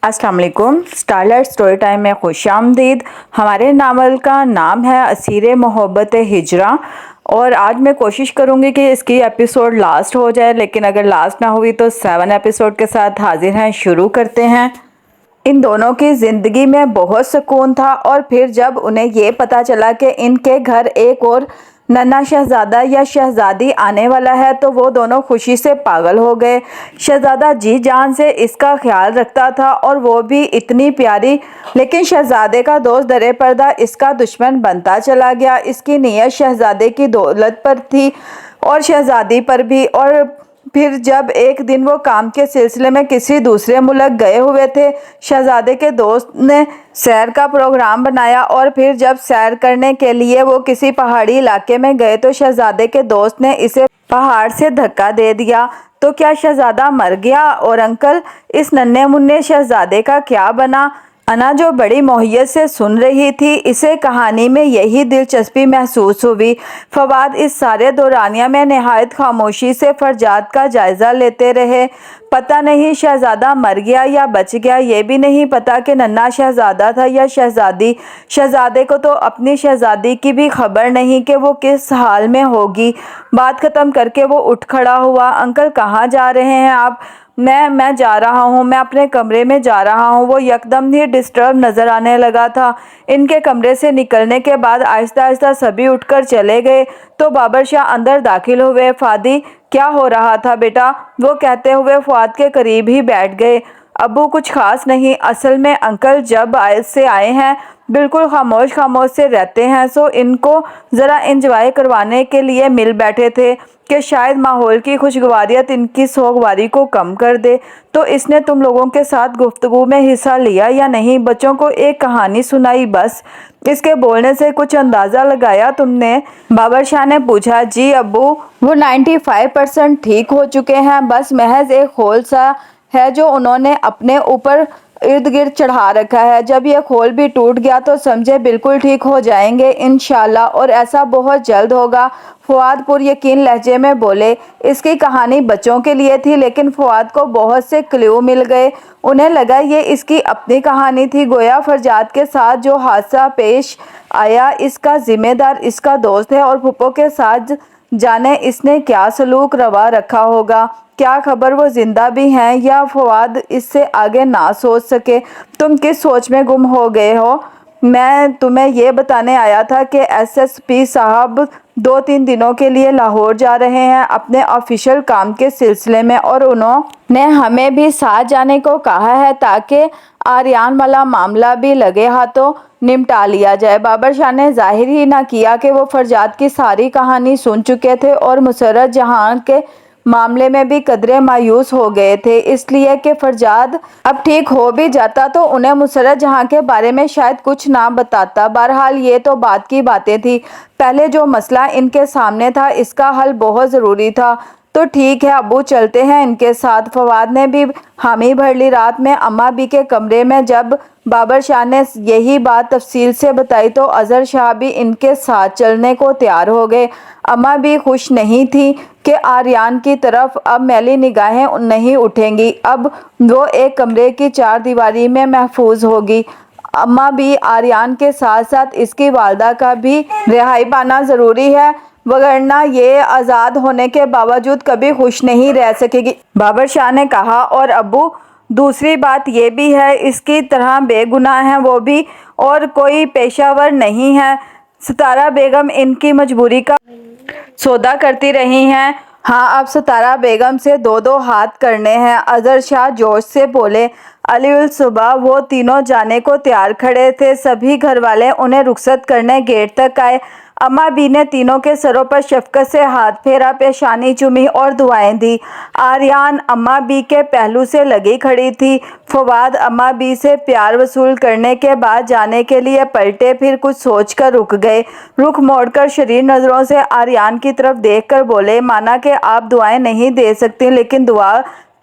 अस्सलाम वालेकुम। Starlight story time में खुश आमदीद। हमारे नावल का नाम है असीर मोहब्बत हिजरा और आज मैं कोशिश करूंगी कि इसकी एपिसोड लास्ट हो जाए, लेकिन अगर लास्ट ना हुई तो 7 एपिसोड के साथ हाजिर हैं। शुरू करते हैं। इन दोनों की ज़िंदगी में बहुत सुकून था और फिर जब उन्हें ये पता चला कि इनके घर एक और नन्हा शहज़ादा या शहज़ादी आने वाला है तो वो दोनों खुशी से पागल हो गए। शहज़ादा जी जान से इसका ख्याल रखता था और वो भी इतनी प्यारी, लेकिन शहज़ादे का दोस्त दरे पर्दा इसका दुश्मन बनता चला गया। इसकी नीयत शहज़ादे की दौलत पर थी और शहज़ादी पर भी। और फिर जब एक दिन वो काम के सिलसिले में किसी दूसरे मुल्क गए हुए थे, शहज़ादे के दोस्त ने सैर का प्रोग्राम बनाया और फिर जब सैर करने के लिए वो किसी पहाड़ी इलाके में गए तो शहज़ादे के दोस्त ने इसे पहाड़ से धक्का दे दिया। तो क्या शहज़ादा मर गया? और अंकल, इस नन्हे मुन्ने शहज़ादे का क्या बना? अना जो बड़ी मोहियत से सुन रही थी, इसे कहानी में यही दिलचस्पी महसूस हुई। फवाद इस सारे दौरानिया में नहायत खामोशी से फरजाद का जायज़ा लेते रहे। पता नहीं शहज़ादा मर गया या बच गया, ये भी नहीं पता कि नन्हा शहज़ादा था या शहज़ादी। शहज़ादे को तो अपनी शहज़ादी की भी खबर नहीं कि वो किस हाल में होगी। बात ख़त्म करके वो उठ खड़ा हुआ। अंकल, कहाँ जा रहे हैं आप? मैं जा रहा हूँ, मैं अपने कमरे में जा रहा हूँ। वो यकदम ही डिस्टर्ब नज़र आने लगा था। इनके कमरे से निकलने के बाद आहिस्ता आहिस्ता सभी उठकर चले गए तो बाबर शाह अंदर दाखिल हुए। फादी, क्या हो रहा था बेटा? वो कहते हुए फुआद के करीब ही बैठ गए। अब्बू, कुछ खास नहीं। असल में अंकल जब से आए हैं बिल्कुल खामोश खामोश से रहते हैं, सो इनको ज़रा इंजॉय करवाने के लिए मिल बैठे थे कि शायद माहौल की खुशगवारियत इनकी सोगवारी को कम कर दे। तो इसने तुम लोगों के साथ गुफ्तगू में हिस्सा लिया या नहीं? बच्चों को एक कहानी सुनाई बस? इसके बोलने से कुछ अंदाज़ा लगाया तुमने? बाबर शाह ने पूछा। जी अब्बू, वो 95% ठीक हो चुके हैं, बस महज एक खोल सा है जो उन्होंने अपने ऊपर इर्द गिर्द चढ़ा रखा है। जब यह खोल भी टूट गया तो समझे बिल्कुल ठीक हो जाएंगे इंशाल्लाह, और ऐसा बहुत जल्द होगा। फुआद पुरयकीन लहजे में बोले। इसकी कहानी बच्चों के लिए थी, लेकिन फुआद को बहुत से क्लू मिल गए। उन्हें लगा ये इसकी अपनी कहानी थी। गोया फरजाद के साथ जो हादसा पेश आया इसका जिम्मेदार इसका दोस्त है और फुप्पो के साथ जाने इसने क्या सलूक रवा रखा होगा। क्या खबर वो जिंदा भी हैं या फवाद इससे आगे ना सोच सके। तुम किस सोच में गुम हो गए हो? मैं तुम्हें ये बताने आया था कि एसएसपी साहब 2-3 दिनों के लिए लाहौर जा रहे हैं अपने ऑफिशियल काम के सिलसिले में, और उन्होंने हमें भी साथ जाने को कहा है ताकि आर्यान वाला मामला भी लगे हाथों निपटा लिया जाए। बाबर शाह ने जाहिर ही ना किया कि वो फरजाद की सारी कहानी सुन चुके थे और मुसर्रत जहां के मामले में भी कदरे मायूस हो गए थे, इसलिए कि फरजाद अब ठीक हो भी जाता तो उन्हें मुसर्रत जहां के बारे में शायद कुछ ना बताता। बहरहाल ये तो बात की बातें थी। पहले जो मसला इनके सामने था इसका हल बहुत ज़रूरी था। तो ठीक है अब्बू, चलते हैं इनके साथ। फवाद ने भी हामी भर ली। रात में अम्मा बी के कमरे में जब बाबर शाह ने यही बात तफसील से बताई तो अजहर शाह भी इनके साथ चलने को तैयार हो गए। अम्मा भी खुश नहीं थी कि आर्यान की तरफ अब मैली निगाहें नहीं उठेंगी। अब वो एक कमरे की 4 दीवारी में महफूज होगी। अम्मा भी आर्यान के साथ साथ इसकी वालदा का भी रिहाई पाना ज़रूरी है, वगरना ये आज़ाद होने के बावजूद कभी खुश नहीं रह सकेगी, बाबर शाह ने कहा। और अब्बू, दूसरी बात ये भी है, इसकी तरह बेगुनाह है वो भी और कोई पेशावर नहीं है। सितारा बेगम इनकी मजबूरी का सौदा करती रही हैं। हाँ, अब सितारा बेगम से 2-2 हाथ करने हैं। अजहर शाह जोश से बोले। अली सुबह वो तीनों जाने को तैयार खड़े थे। सभी घर वाले उन्हें रुखसत करने गेट तक आए। अम्मा बी ने तीनों के सरों पर शफकत से हाथ फेरा, पेशानी चूमी और दुआएं दी। आर्यान अम्मा बी के पहलू से लगी खड़ी थी। फवाद अम्मा बी से प्यार वसूल करने के बाद जाने के लिए पलटे, फिर कुछ सोचकर रुक गए। रुख मोड़कर शरीर नज़रों से आर्यान की तरफ देखकर बोले, माना कि आप दुआएं नहीं दे सकती लेकिन दुआ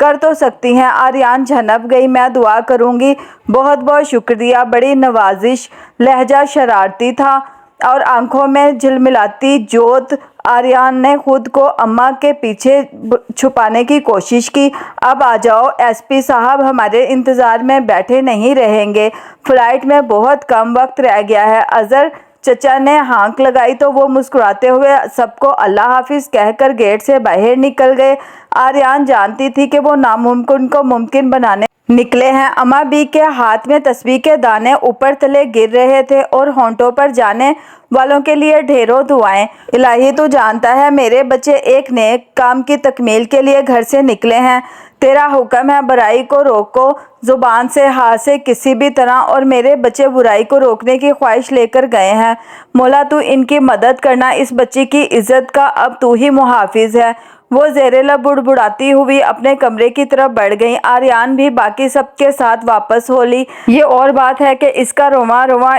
कर तो सकती हैं। आर्यान झनप गई। मैं दुआ करूंगी। बहुत बहुत शुक्रिया, बड़ी नवाजिश। लहजा शरारती था। اور آنکھوں میں جھلملاتی جوت آریان نے خود کو اماں کے پیچھے چھپانے کی کوشش کی۔ اب آ جاؤ ایس پی صاحب، ہمارے انتظار میں بیٹھے نہیں رہیں گے، فلائٹ میں بہت کم وقت رہ گیا ہے۔ اظہر چچا نے ہانک لگائی تو وہ مسکراتے ہوئے سب کو اللہ حافظ کہہ کر گیٹ سے باہر نکل گئے۔ آریان جانتی تھی کہ وہ ناممکن کو ممکن بنانے نکلے ہیں۔ اماں بی کے ہاتھ میں تسبیح کے دانے اوپر تلے گر رہے تھے اور ہونٹوں پر جانے والوں کے لیے ڈھیروں دعائیں۔ الہی تو جانتا ہے میرے بچے ایک نیک کام کی تکمیل کے لیے گھر سے نکلے ہیں، تیرا حکم ہے برائی کو روکو زبان سے، ہاتھ سے، کسی بھی طرح، اور میرے بچے برائی کو روکنے کی خواہش لے کر گئے ہیں۔ مولا تو ان کی مدد کرنا، اس بچی کی عزت کا اب تو ہی محافظ ہے۔ وہ زیر لب بڑبڑاتی ہوئی اپنے کمرے کی طرف بڑھ گئیں۔ آریان بھی باقی سب کے ساتھ واپس ہو لی۔ یہ اور بات ہے کہ اس کا رواں رواں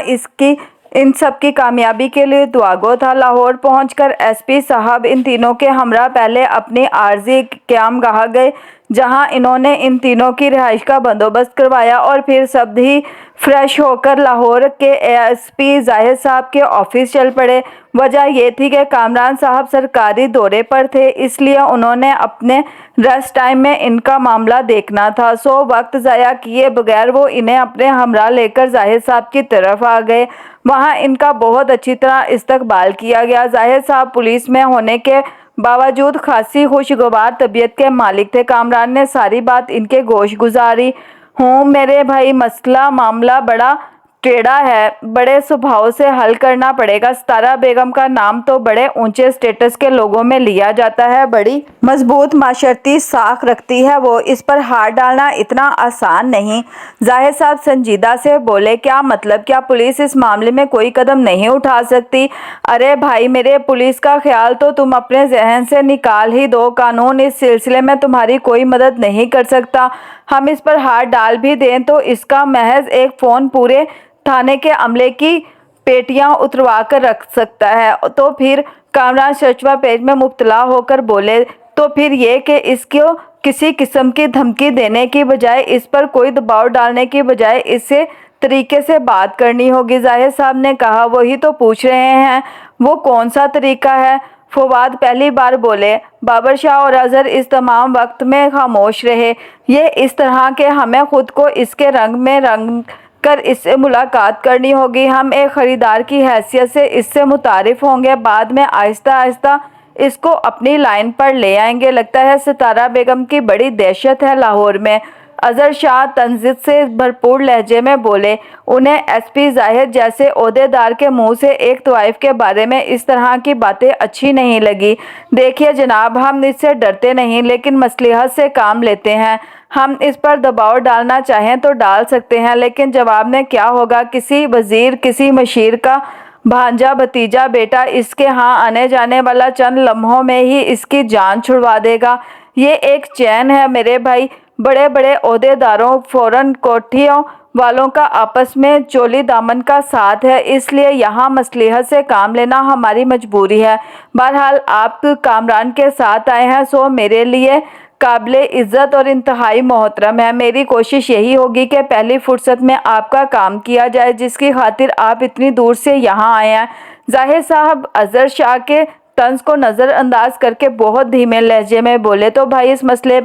ان سب کی کامیابی کے لیے دعا گو تھا۔ لاہور پہنچ کر ایس پی صاحب ان تینوں کے ہمراہ پہلے اپنی عارضی قیام گاہ گئے، جہاں انہوں نے ان تینوں کی رہائش کا بندوبست کروایا، اور پھر سب ہی فریش ہو کر لاہور کے ایس پی زاہد صاحب کے آفس چل پڑے۔ وجہ یہ تھی کہ کامران صاحب سرکاری دورے پر تھے، اس لیے انہوں نے اپنے ریسٹ ٹائم میں ان کا معاملہ دیکھنا تھا، سو وقت ضائع کیے بغیر وہ انہیں اپنے ہمراہ لے کر زاہد صاحب کی طرف آ گئے۔ وہاں ان کا بہت اچھی طرح استقبال کیا گیا۔ زاہد صاحب پولیس میں ہونے کے باوجود خاصی خوشگوار طبیعت کے مالک تھے۔ کامران نے ساری بات ان کے گوش گزاری۔ ہوں میرے بھائی، معاملہ بڑا ٹیڑھا ہے، بڑے سبھاؤ سے حل کرنا پڑے گا۔ ستارہ بیگم کا نام تو بڑے اونچے سٹیٹس کے لوگوں میں لیا جاتا ہے، بڑی مضبوط معاشرتی ساکھ رکھتی ہے وہ، اس پر ہاتھ ڈالنا اتنا آسان نہیں۔ زاہد صاحب سنجیدہ سے بولے، کیا مطلب؟ کیا پولیس اس معاملے میں کوئی قدم نہیں اٹھا سکتی؟ ارے بھائی میرے، پولیس کا خیال تو تم اپنے ذہن سے نکال ہی دو، قانون اس سلسلے میں تمہاری کوئی مدد نہیں کر سکتا۔ ہم اس پر ہاتھ ڈال بھی دیں تو اس کا محض ایک فون پورے تھانے کے عملے کی پیٹیاں اتروا کر رکھ سکتا ہے۔ تو پھر کامران ششوا پیج میں مبتلا ہو کر بولے، تو پھر یہ کہ اس کو کسی قسم کی دھمکی دینے کی بجائے، اس پر کوئی دباؤ ڈالنے کی بجائے اس سے طریقے سے بات کرنی ہوگی۔ زاہد صاحب نے کہا، وہی تو پوچھ رہے ہیں، وہ کون سا طریقہ ہے؟ فواد پہلی بار بولے۔ بابر شاہ اور اظہر اس تمام وقت میں خاموش رہے۔ یہ اس طرح کہ ہمیں خود کو اس کے رنگ میں رنگ کر اس سے ملاقات کرنی ہوگی، ہم ایک خریدار کی حیثیت سے اس سے متعارف ہوں گے، بعد میں آہستہ آہستہ اس کو اپنی لائن پر لے آئیں گے۔ لگتا ہے ستارہ بیگم کی بڑی دہشت ہے لاہور میں۔ اظہر شاہ تنزیت سے بھرپور لہجے میں بولے۔ انہیں ایس پی زاہد جیسے عہدیدار کے منہ سے ایک طوائف کے بارے میں اس طرح کی باتیں اچھی نہیں لگی۔ دیکھیے جناب، ہم اس سے ڈرتے نہیں، لیکن مصلحت سے کام لیتے ہیں۔ ہم اس پر دباؤ ڈالنا چاہیں تو ڈال سکتے ہیں، لیکن جواب میں کیا ہوگا؟ کسی وزیر، کسی مشیر کا بھانجا، بھتیجا، بیٹا اس کے ہاں آنے جانے والا چند لمحوں میں ہی اس کی جان چھڑوا دے گا۔ یہ ایک چین ہے میرے بھائی، بڑے بڑے عہدیداروں، فوراً کوٹھیوں والوں کا آپس میں چولی دامن کا ساتھ ہے، اس لیے یہاں مصلحت سے کام لینا ہماری مجبوری ہے۔ بہرحال آپ کامران کے ساتھ آئے ہیں، سو میرے لیے قابل عزت اور انتہائی محترم ہے۔ میری کوشش یہی ہوگی کہ پہلی فرصت میں آپ کا کام کیا جائے، جس کی خاطر آپ اتنی دور سے یہاں آئے ہیں۔ زاہد صاحب اظہر شاہ کے طنز کو نظر انداز کر کے بہت دھیمے لہجے میں بولے، تو بھائی اس مسئلے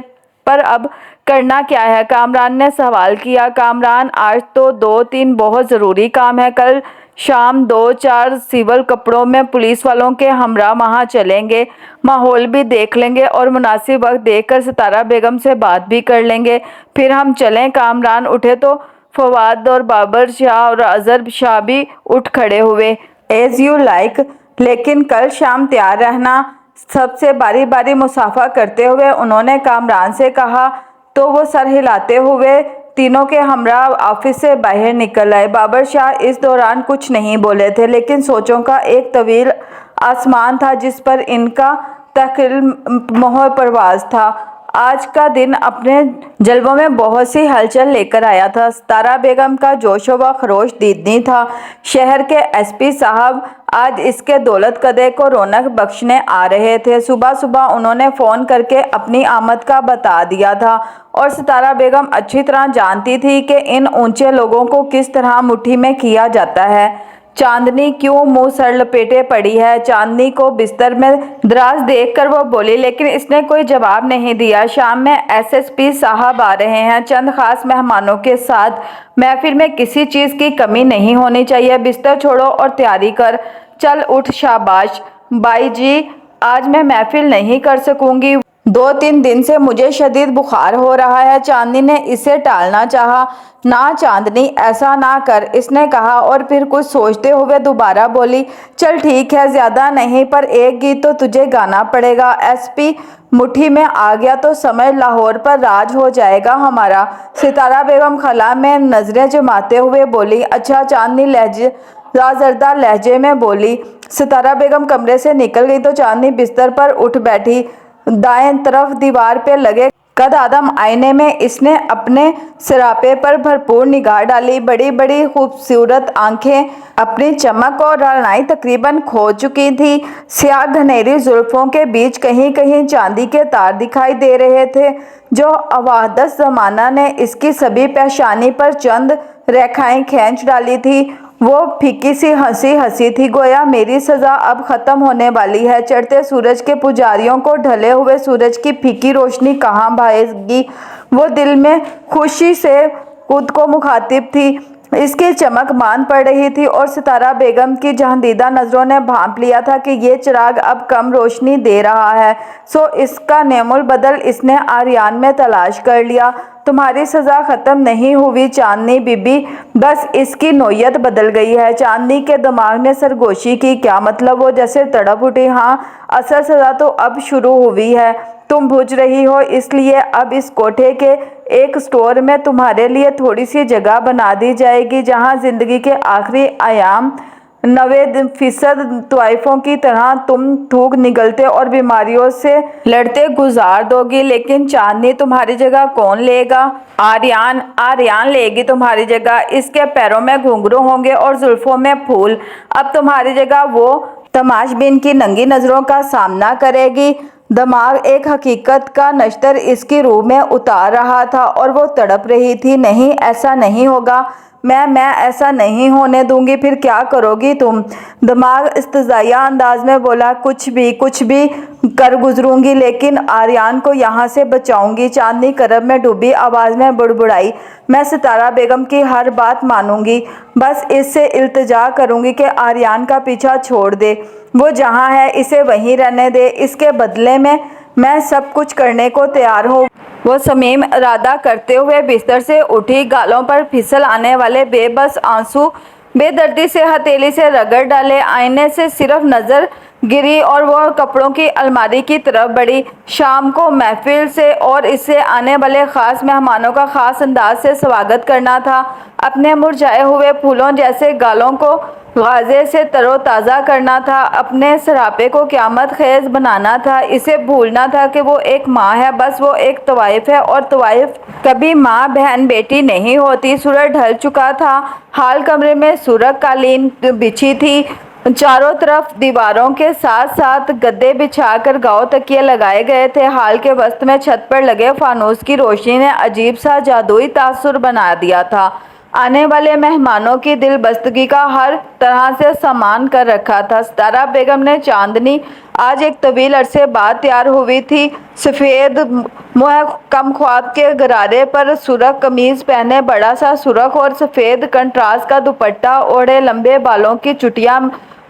پر اب کرنا کیا ہے؟ کامران نے سوال کیا۔ کامران، آج تو 2-3 بہت ضروری کام ہے۔ کل شام 2-4 سول کپڑوں میں پولیس والوں کے ہمراہ وہاں چلیں گے، ماحول بھی دیکھ لیں گے اور مناسب وقت دیکھ کر ستارہ بیگم سے بات بھی کر لیں گے، پھر ہم چلیں۔ کامران اٹھے تو فواد اور بابر شاہ اور اظہر شاہ بھی اٹھ کھڑے ہوئے۔ ایز یو لائک، لیکن کل شام تیار رہنا۔ سب سے باری باری مصافحہ کرتے ہوئے انہوں نے کامران سے کہا، تو وہ سر ہلاتے ہوئے تینوں کے ہمراہ آفس سے باہر نکل آئے۔ بابر شاہ اس دوران کچھ نہیں بولے تھے، لیکن سوچوں کا ایک طویل آسمان تھا جس پر ان کا تخیل مہر پرواز تھا۔ آج کا دن اپنے جلووں میں بہت سی ہلچل لے کر آیا تھا۔ ستارہ بیگم کا جوش و خروش دیدنی تھا۔ شہر کے ایس پی صاحب آج اس کے دولت قدے کو رونق بخشنے آ رہے تھے۔ صبح صبح انہوں نے فون کر کے اپنی آمد کا بتا دیا تھا، اور ستارہ بیگم اچھی طرح جانتی تھی کہ ان اونچے لوگوں کو کس طرح مٹھی میں کیا جاتا ہے۔ चांदनी क्यों मुंह सर लपेटे पड़ी है। चांदनी को बिस्तर में दराज देखकर वो बोली, लेकिन इसने कोई जवाब नहीं दिया। शाम में एसएसपी साहब आ रहे हैं, चंद खास मेहमानों के साथ। महफिल में किसी चीज की कमी नहीं होनी चाहिए। बिस्तर छोड़ो और तैयारी कर। चल उठ। शाबाश बाई जी, आज मैं महफिल नहीं कर सकूंगी। 2-3 दिन से मुझे शदीद बुखार हो रहा है। चांदनी ने इसे टालना चाहा। ना चांदनी, ऐसा ना कर, इसने कहा और फिर कुछ सोचते हुए दोबारा बोली, चल ठीक है, ज्यादा नहीं, पर एक गीत तो तुझे गाना पड़ेगा। एसपी मुट्ठी में आ गया तो समझ लाहौर पर राज हो जाएगा हमारा। सितारा बेगम खला में नजरें जमाते हुए बोली, अच्छा। चांदनी लाजरदा लहजे में बोली। सितारा बेगम कमरे से निकल गई तो चांदनी बिस्तर पर उठ बैठी। दाएं तरफ दीवार पे लगे कद आदम आईने में इसने अपने सरापे पर भरपूर निगाह डाली। बड़ी बड़ी खूबसूरत आंखें अपनी चमक और रौनाई तकरीबन खो चुकी थी। स्याह घनेरी जुल्फों के बीच कहीं कहीं चांदी के तार दिखाई दे रहे थे, जो अवादस जमाना ने इसकी सभी पेशानी पर चंद रेखाएं खींच डाली थी। वो फीकी सी हंसी हंसी थी, गोया मेरी सजा अब खत्म होने वाली है। चढ़ते सूरज के पुजारियों को ढले हुए सूरज की फीकी रोशनी कहाँ भाएगी। वो दिल में खुशी से खुद को मुखातिब थी। इसकी चमक मान पड़ रही थी और सितारा बेगम की जहांदीदा नजरों ने भांप लिया था कि ये चिराग अब कम रोशनी दे रहा है, सो इसका नेमुल बदल इसने आर्यान में तलाश कर लिया। तुम्हारी सजा खत्म नहीं हुई चांदनी बीबी, बस इसकी नोयत बदल गई है। चांदनी के दिमाग ने सरगोशी की। क्या मतलब? वो जैसे तड़प उठी। हाँ, असल सजा तो अब शुरू हुई है। तुम बुझ रही हो, इसलिए अब इस कोठे के एक स्टोर में तुम्हारे लिए थोड़ी सी जगह बना दी जाएगी, जहां जिंदगी के आखिरी आयाम 90% तवाइफों की तरह तुम थूक निगलते और बीमारियों से लड़ते गुजार दोगी। लेकिन चांदनी, तुम्हारी जगह कौन लेगा? आर्यान लेगी तुम्हारी जगह। इसके पैरों में घुंघरू होंगे और जुल्फों में फूल। अब तुम्हारी जगह वो तमाशबीन की नंगी नजरों का सामना करेगी। दिमाग एक हकीकत का नश्तर इसकी रूह में उतार रहा था और वो तड़प रही थी। नहीं, ऐसा नहीं होगा। मैं ऐसा नहीं होने दूंगी। फिर क्या करोगी तुम? दिमाग इस्तज़ाया अंदाज में बोला, कुछ भी कर गुजरूंगी, लेकिन आर्यान को यहाँ से बचाऊंगी। चांदनी करब में डूबी आवाज में बुड़बुड़ाई, मैं सितारा बेगम की हर बात मानूंगी। बस इससे इल्तिजा करूंगी कि आर्यान का पीछा छोड़ दे। वो जहाँ है इसे वहीं रहने दे। इसके बदले में मैं सब कुछ करने को तैयार हूँ। वो समीम इरादा करते हुए बिस्तर से उठी। गालों पर फिसल आने वाले बेबस आंसू बेदर्दी से हथेली से रगड़ डाले। आईने से सिर्फ नजर गिरी और वो कपड़ों की अलमारी की तरफ बढ़ी। शाम को महफिल से और इससे आने वाले खास मेहमानों का खास अंदाज से स्वागत करना था। अपने मुरझाए हुए फूलों जैसे गालों को गाजे से तरोताज़ा करना था। अपने सरापे को क़यामत खेज बनाना था। इसे भूलना था कि वो एक माँ है, बस वो एक तवाइफ है, और तवाइफ कभी माँ बहन बेटी नहीं होती। सूरज ढल चुका था। हाल कमरे में सुरख कालीन बिछी थी। चारों तरफ दीवारों के साथ साथ गद्दे बिछाकर गाँव तकिए लगाए गए थे। हाल के वस्त में छत पर लगे फानूस की रोशनी ने अजीब सा जादुई तासुर बना दिया था। आने वाले मेहमानों की दिल बस्तगी का हर तरह से सामान कर रखा था। सितारा बेगम ने चांदनी आज एक तवील अरसे बाद तैयार हुई थी। सफ़ेद मुँह कम ख्वाब के गरारे पर सुरख कमीज पहने, बड़ा सा सुरख और सफ़ेद कंट्रास्ट का दुपट्टा ओढ़े, लंबे बालों की चुटिया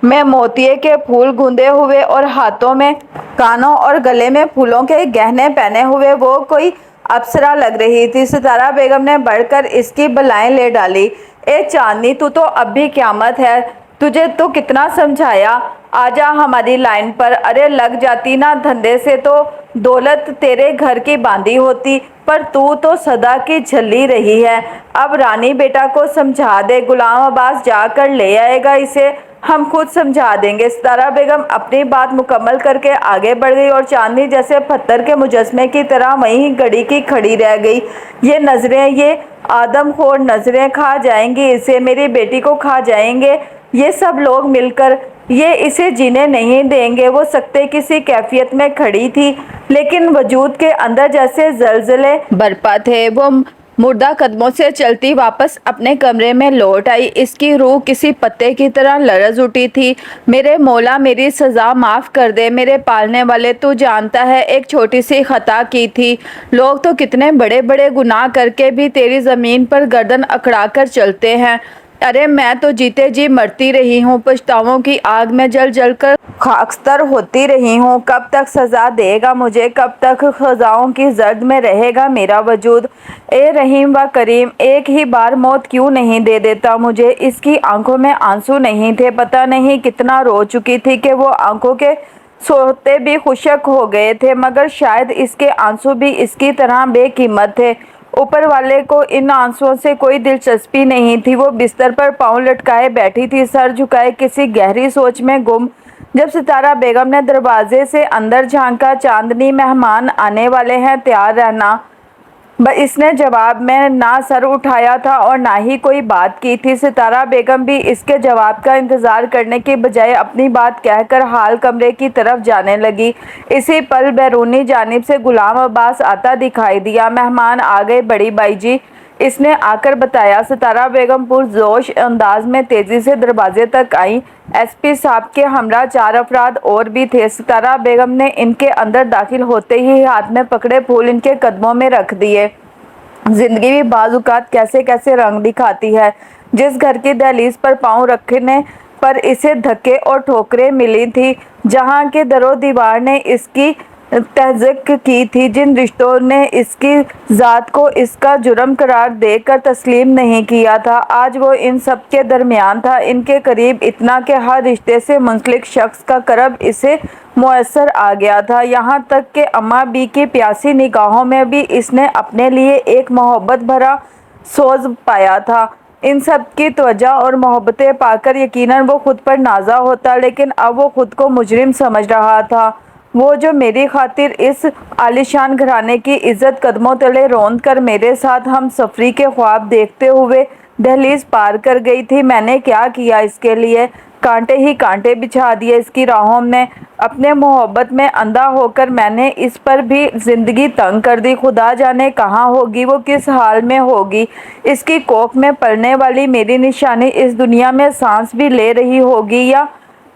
में मोतिये के फूल गूंदे हुए और हाथों में, कानों और गले में फूलों के गहने पहने हुए वो कोई अप्सरा लग रही थी। सितारा बेगम ने बढ़कर इसकी बलाएं ले डाली। ए चांदनी, तू तो अब भी क़यामत है। तुझे तो कितना समझाया, आजा हमारी लाइन पर। अरे लग जाती ना धंधे से तो दौलत तेरे घर की बांधी होती, पर तू तो सदा की झल्ली रही है। अब रानी बेटा को समझा दे, गुलाम अब्बास जाकर ले आएगा इसे, हम खुद समझा देंगे। सितारा बेगम अपनी बात मुकम्मल करके आगे बढ़ गई और चांदनी जैसे पत्थर के मुजस्मे की तरह वहीं घड़ी की खड़ी रह गई। ये नज़रें, ये आदमखोर नज़रें खा जाएंगी इसे, मेरी बेटी को खा जाएंगे ये सब लोग मिलकर। ये इसे जीने नहीं देंगे। वो सख्ते किसी कैफियत में खड़ी थी, लेकिन वजूद के अंदर जैसे जलजले बरपा थे। वो मुर्दा कदमों से चलती वापस अपने कमरे में लौट आई। इसकी रूह किसी पत्ते की तरह लरज उठी थी। मेरे मौला, मेरी सज़ा माफ़ कर दे मेरे पालने वाले। तू जानता है एक छोटी सी खता की थी। लोग तो कितने बड़े बड़े गुनाह करके भी तेरी ज़मीन पर गर्दन अकड़ा कर चलते हैं। अरे मैं तो जीते जी मरती रही हूँ, पछतावों की आग में जल जल कर खाकस्तर होती रही हूँ। कब तक सज़ा देगा मुझे, कब तक ख़ज़ाओं की जर्द में रहेगा मेरा वजूद। ए रहीम व करीम, एक ही बार मौत क्यों नहीं दे देता मुझे। इसकी आंखों में आंसू नहीं थे। पता नहीं कितना रो चुकी थी कि वो आंखों के सोते भी खुशक हो गए थे, मगर शायद इसके आंसू भी इसकी तरह बेकीमत थे। ऊपर वाले को इन आंसुओं से कोई दिलचस्पी नहीं थी। वो बिस्तर पर पाँव लटकाए बैठी थी, सर झुकाए किसी गहरी सोच में गुम। जब सितारा बेगम ने दरवाजे से अंदर झांका, चांदनी मेहमान आने वाले हैं, तैयार रहना। इसने जवाब में ना सर उठाया था और ना ही कोई बात की थी। सितारा बेगम भी इसके जवाब का इंतज़ार करने की बजाय अपनी बात कहकर हाल कमरे की तरफ जाने लगी। इसी पल बैरूनी जानिब से गुलाम अब्बास आता दिखाई दिया। मेहमान आ गए बड़ी बाई जी, इसने आकर बताया। सितारा बेगम पुरजोश अंदाज में तेज़ी से दरवाजे तक आई। एसपी साहब के हमरा 4 अफराद और भी थे। सितारा बेगम ने इनके अंदर दाखिल होते ही हाथ में पकड़े फूल इनके कदमों में रख दिए। जिंदगी भी बाज़-औक़ात कैसे कैसे रंग दिखाती है। जिस घर की दहलीज पर पाँव रखने पर इसे धक्के और ठोकरें मिली थी, जहाँ के दरो दीवार ने इसकी तहज़ीक की थी, जिन रिश्तों ने इसकी ज़ात को इसका जुर्म करार देकर तस्लीम नहीं किया था, आज वो इन सब के दरमियान था, इनके करीब इतना कि हर रिश्ते से मुंसलिक शख्स का करब इसे मुयस्सर आ गया था। यहाँ तक कि अम्मा बी की प्यासी निगाहों में भी इसने अपने लिए एक मोहब्बत भरा सोज पाया था। इन सब की तवज्जो और मोहब्बतें पाकर यकीनन वो खुद पर नाज़ा होता, लेकिन अब वो खुद को मुजरिम समझ रहा था। वो जो मेरी खातिर इस आलीशान घराने की इज्जत कदमों तले रौंद कर मेरे साथ हम सफरी के ख्वाब देखते हुए दहलीज पार कर गई थी, मैंने क्या किया इसके लिए। कांटे ही कांटे बिछा दिए इसकी राहों में। अपने मोहब्बत में अंधा होकर मैंने इस पर भी ज़िंदगी तंग कर दी। खुदा जाने कहाँ होगी वो, किस हाल में होगी। इसकी कोख में पलने वाली मेरी निशानी इस दुनिया में सांस भी ले रही होगी, या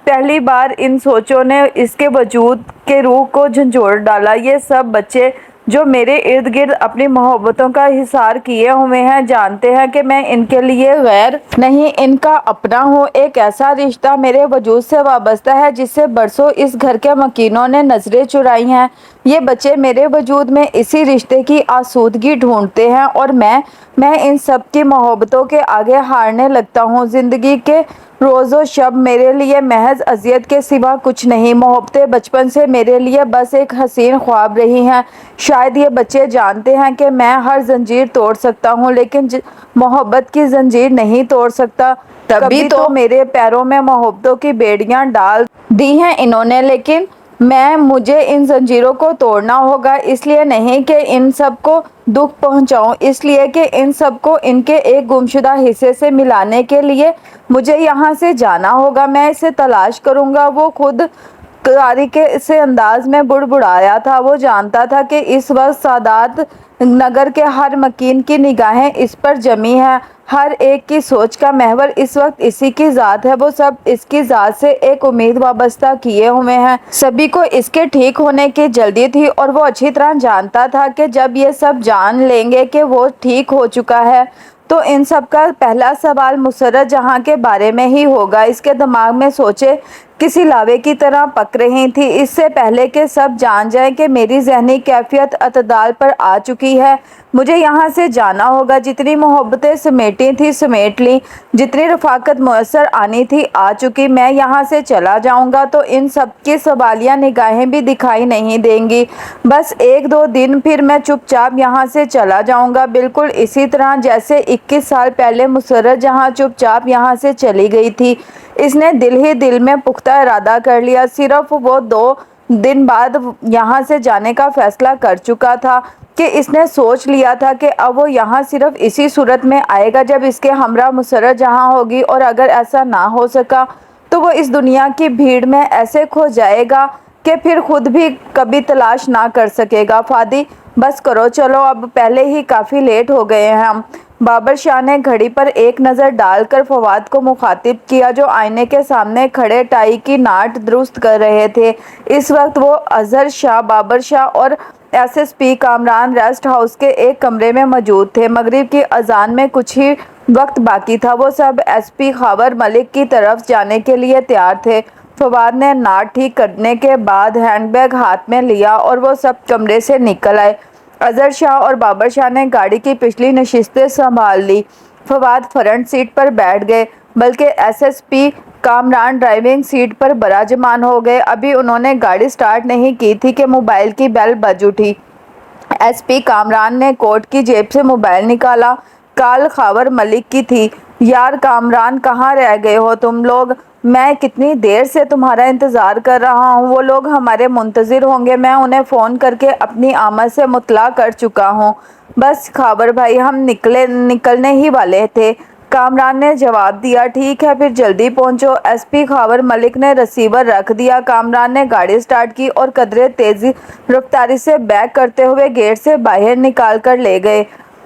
पहली बार इन सोचों ने इसके वजूद के रूह को झंझोड़ डाला। ये सब बच्चे जो मेरे इर्द गिर्द अपनी मोहब्बतों का हिसार किए हुए हैं, जानते हैं कि मैं इनके लिए गैर नहीं, इनका अपना हूँ। एक ऐसा रिश्ता मेरे वजूद से वाबस्ता है जिससे बरसों इस घर के मकीनों ने नजरें चुराई हैं। ये बच्चे मेरे वजूद में इसी रिश्ते की आसूदगी ढूंढते हैं और मैं इन सब की मोहब्बतों के आगे हारने लगता हूँ। ज़िंदगी के रोज़ो शब मेरे लिए महज अजियत के सिवा कुछ नहीं। मोहब्बतें बचपन से मेरे लिए बस एक हसीन ख्वाब रही हैं। शायद ये बच्चे जानते हैं कि मैं हर जंजीर तोड़ सकता हूँ, लेकिन मोहब्बत की जंजीर नहीं तोड़ सकता। तभी तो मेरे पैरों में मोहब्बतों की बेड़ियाँ डाल दी हैं इन्होंने, लेकिन मुझे इन जंजीरों को तोड़ना होगा। इसलिए नहीं कि इन सब को दुख पहुंचाऊं, इसलिए कि इन सब को इनके एक गुमशुदा हिस्से से मिलाने के लिए मुझे यहाँ से जाना होगा। मैं इसे तलाश करूँगा। वो खुद तारीके से अंदाज में बुड़बुड़ाया था। वो जानता था कि इस वक्त सादात नगर के हर मकीन की निगाहें इस पर जमी हैं। हर एक की सोच का महवर इस वक्त इसी की ज़ात है। वो सब इसकी ज़ात से एक उम्मीद वाबस्ता किए हुए हैं। सभी को इसके ठीक होने की जल्दी थी और वो अच्छी तरह जानता था कि जब ये सब जान लेंगे कि वो ठीक हो चुका है, तो इन सब का पहला सवाल मुसर्रत जहाँ के बारे में ही होगा। इसके दिमाग में सोचे किसी लावे की तरह पक रही थी। इससे पहले कि सब जान जाए कि मेरी जहनी कैफियत अतदाल पर आ चुकी है, मुझे यहाँ से जाना होगा। जितनी मोहब्बतें समेटी थी समेट ली, जितनी रफाकत मुयस्सर आनी थी आ चुकी। मैं यहाँ से चला जाऊँगा तो इन सब की सवालिया निगाहें भी दिखाई नहीं देंगी। बस 1-2 दिन, फिर मैं चुपचाप यहाँ से चला जाऊँगा, बिल्कुल इसी तरह जैसे 21 साल पहले मुसर्रत जहाँ चुपचाप यहाँ से चली गई थी। इसने दिल ही दिल में पुख्ता इरादा कर लिया। सिर्फ वो 2 दिन बाद यहाँ से जाने का फैसला कर चुका था कि इसने सोच लिया था कि अब वो यहाँ सिर्फ इसी सूरत में आएगा जब इसके हमरा मुसर्रत जहाँ होगी, और अगर ऐसा ना हो सका तो वो इस दुनिया की भीड़ में ऐसे खो जाएगा कि फिर खुद भी कभी तलाश ना कर सकेगा। फादी बस करो, चलो अब पहले ही काफ़ी लेट हो गए हैं हम। बाबर शाह ने घड़ी पर एक नज़र डालकर फवाद को मुखातिब किया, जो आईने के सामने खड़े टाई की नाट दुरुस्त कर रहे थे। इस वक्त वो अजहर शाह, बाबर शाह और एसएसपी कामरान रेस्ट हाउस के एक कमरे में मौजूद थे। मगरिब की अजान में कुछ ही वक्त बाकी था। वो सब एसपी खावर मलिक की तरफ जाने के लिए तैयार थे। फवाद ने नाट ठीक करने के बाद हैंडबैग हाथ में लिया और वो सब कमरे से निकल आए। अजहर शाह और बाबर शाह ने गाड़ी की पिछली नशिस्तें संभाल ली। फवाद फ्रंट सीट पर बैठ गए, बल्कि एसएसपी कामरान ड्राइविंग सीट पर बराजमान हो गए। अभी उन्होंने गाड़ी स्टार्ट नहीं की थी कि मोबाइल की बेल बज उठी। एसपी कामरान ने कोट की जेब से मोबाइल निकाला। कॉल खावर मलिक की थी। यार कामरान, कहाँ रह गए हो तुम लोग? मैं कितनी देर से तुम्हारा इंतज़ार कर रहा हूँ। वो लोग हमारे मुंतज़िर होंगे। मैं उन्हें फ़ोन करके अपनी आमद से मुतला कर चुका हूँ। बस खावर भाई, हम निकलने ही वाले थे, कामरान ने जवाब दिया। ठीक है, फिर जल्दी पहुंचो। एसपी खावर मलिक ने रिसीवर रख दिया। कामरान ने गाड़ी स्टार्ट की और कदरे तेज़ी रफ्तारी से बैक करते हुए गेट से बाहर निकाल कर ले गए।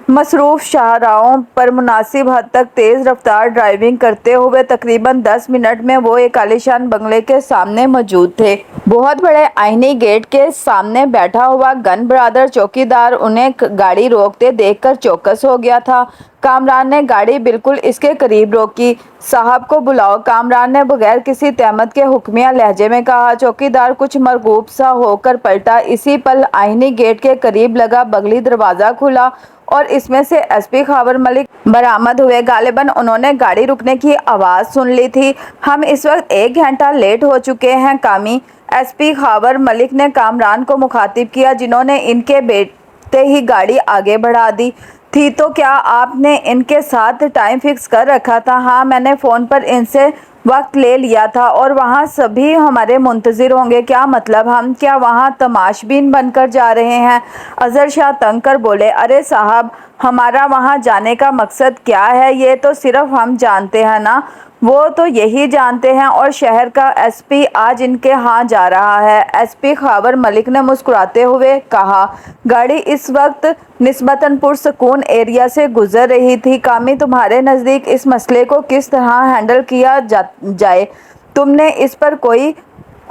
मसरूफ़ शाहराहों पर मुनासिब हद तक तेज़ रफ्तार ड्राइविंग करते हुए तकरीबन 10 मिनट में वो एक आलीशान बंगले के सामने मौजूद थे। बहुत बड़े आईनी गेट के सामने बैठा हुआ गन ब्रादर चौकीदार उन्हें गाड़ी रोकते देखकर चौकस हो गया था। कामरान ने गाड़ी बिल्कुल इसके करीब रोकी। साहब को बुलाओ, कामरान ने बगैर किसी तहमत के हुक्मिया लहजे में कहा। चौकीदार कुछ मरगूब सा होकर पलटा। इसी पल आईनी गेट के करीब लगा बगली दरवाज़ा खुला और इसमें से एसपी खावर मलिक बरामद हुए। गालिबन उन्होंने गाड़ी रुकने की आवाज़ सुन ली थी। हम इस वक्त 1 घंटा लेट हो चुके हैं कामी, एसपी खावर मलिक ने कामरान को मुखातिब किया, जिन्होंने इनके बेटे ही गाड़ी आगे बढ़ा दी थी। तो क्या आपने इनके साथ टाइम फिक्स कर रखा था? हाँ, मैंने फ़ोन पर इनसे वक्त ले लिया था और वहाँ सभी हमारे मुंतज़िर होंगे। क्या मतलब? हम क्या वहाँ तमाशबीन बनकर जा रहे हैं? अजहर शाह तंग कर बोले। अरे साहब, हमारा वहाँ जाने का मकसद क्या है ये तो सिर्फ हम जानते हैं ना। वो तो यही जानते हैं। और शहर का एसपी आज इनके यहाँ जा रहा है, एसपी खावर मलिक ने मुस्कुराते हुए कहा। गाड़ी इस वक्त निस्बतन पुरसकून एरिया से गुजर रही थी। कामी, तुम्हारे नज़दीक इस मसले को किस तरह हैंडल किया जाए? तुमने इस पर कोई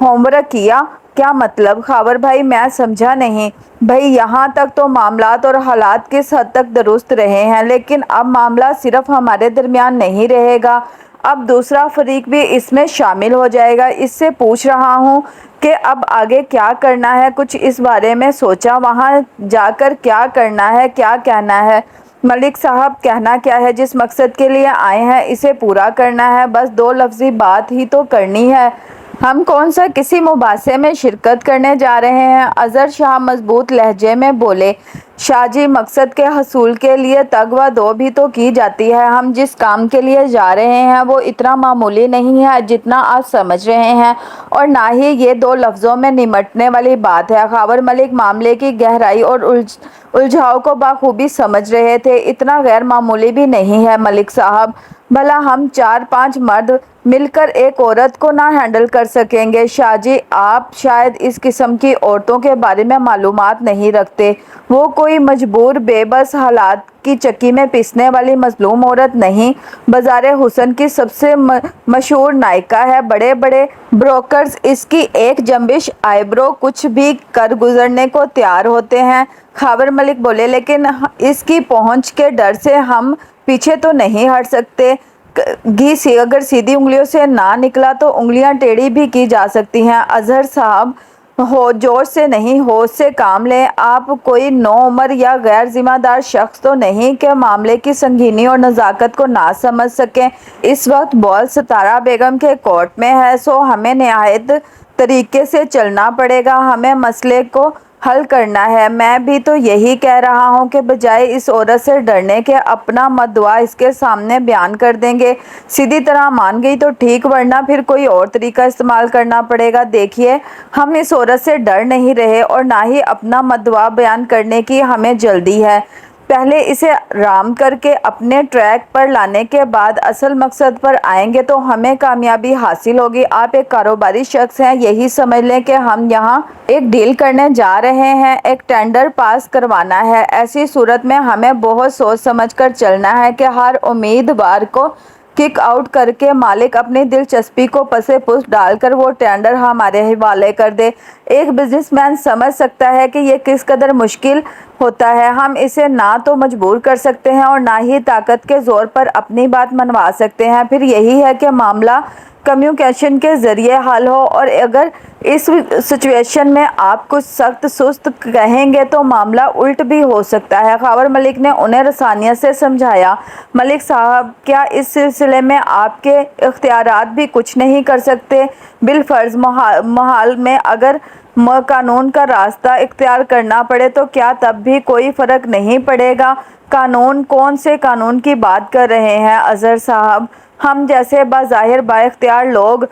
होमवर्क किया? क्या मतलब खावर भाई, मैं समझा नहीं। भाई, यहाँ तक तो मामलात और हालात किस हद तक दुरुस्त रहे हैं, लेकिन अब मामला सिर्फ हमारे दरमियान नहीं रहेगा, अब दूसरा फरीक भी इसमें शामिल हो जाएगा। इससे पूछ रहा हूँ कि अब आगे क्या करना है? कुछ इस बारे में सोचा? वहाँ जाकर क्या करना है, क्या कहना है? मलिक साहब, कहना क्या है? जिस मकसद के लिए आए हैं इसे पूरा करना है। बस 2 लफ्ज़ी बात ही तो करनी है। हम कौन सा किसी मुबासे में शिरकत करने जा रहे हैं? अजहर शाह मजबूत लहजे में बोले। शाहजी, मकसद के हसूल के लिए तगवा दो भी तो की जाती है। हम जिस काम के लिए जा रहे हैं वो इतना मामूली नहीं है जितना आप समझ रहे हैं, और ना ही ये 2 लफ्ज़ों में निमटने वाली बात है। खावर मलिक मामले की गहराई और उलझाव को बाखूबी समझ रहे थे। इतना गैर मामूली भी नहीं है मलिक साहब। भला हम 4-5 मर्द मिलकर एक औरत को ना हैंडल कर सकेंगे? शाहजी, आप शायद इस किस्म की औरतों के बारे में मालूमात नहीं रखते। वो कोई मजबूर बेबस हालात की चक्की में पिसने वाली मजलूम औरत नहीं, बाज़ार हुसन की सबसे मशहूर नायिका है। बड़े बड़े ब्रोकर्स इसकी एक जंबिश आईब्रो कुछ भी कर गुजरने को तैयार होते हैं। खावर मलिक बोले, लेकिन इसकी पहुंच के डर से हम पीछे तो नहीं हट सकते। घी अगर सीधी उंगलियों से ना निकला तो उंगलियां टेढ़ी भी की जा सकती हैं। अजहर साहब, हो जोश से नहीं, होश से काम लें। आप कोई नौ उम्र या गैर जिम्मेदार शख्स तो नहीं कि मामले की संगीनी और नज़ाकत को ना समझ सकें। इस वक्त बॉल सितारा बेगम के कोर्ट में है, सो हमें निहायत तरीके से चलना पड़ेगा। हमें मसले को हल करना है। मैं भी तो यही कह रहा हूँ कि बजाय इस औरत से डरने के अपना मदवा इसके सामने बयान कर देंगे। सीधी तरह मान गई तो ठीक, वरना फिर कोई और तरीका इस्तेमाल करना पड़ेगा। देखिए, हम इस औरत से डर नहीं रहे और ना ही अपना मदवा बयान करने की हमें जल्दी है। पहले इसे आराम करके अपने ट्रैक पर लाने के बाद असल मकसद पर आएंगे तो हमें कामयाबी हासिल होगी। आप एक कारोबारी शख्स हैं, यही समझ लें कि हम यहाँ एक डील करने जा रहे हैं, एक टेंडर पास करवाना है। ऐसी सूरत में हमें बहुत सोच समझ कर चलना है कि हर उम्मीदवार को किक आउट करके मालिक अपनी दिलचस्पी को पसे पुश डालकर वो टेंडर हमारे हवाले कर दे। एक बिजनेसमैन समझ सकता है कि ये किस कदर मुश्किल होता है। हम इसे ना तो मजबूर कर सकते हैं और ना ही ताकत के ज़ोर पर अपनी बात मनवा सकते हैं। फिर यही है कि मामला कम्युनिकेशन के ज़रिए हल हो, और अगर इस सिचुएशन में आप कुछ सख्त सुस्त कहेंगे तो मामला उल्ट भी हो सकता है। खबर मलिक ने उन्हें रसानियत से समझाया। मलिक साहब, क्या इस सिलसिले में आपके इख्तियारात भी कुछ नहीं कर सकते? बिलफर्ज महाल में अगर कानून का रास्ता इख्तियार करना पड़े तो क्या तब भी कोई फ़र्क नहीं पड़ेगा? कानून? कौन से कानून की बात कर रहे हैं अजहर साहब? हम जैसे बाज़ाहिर बाइख्तियार लोग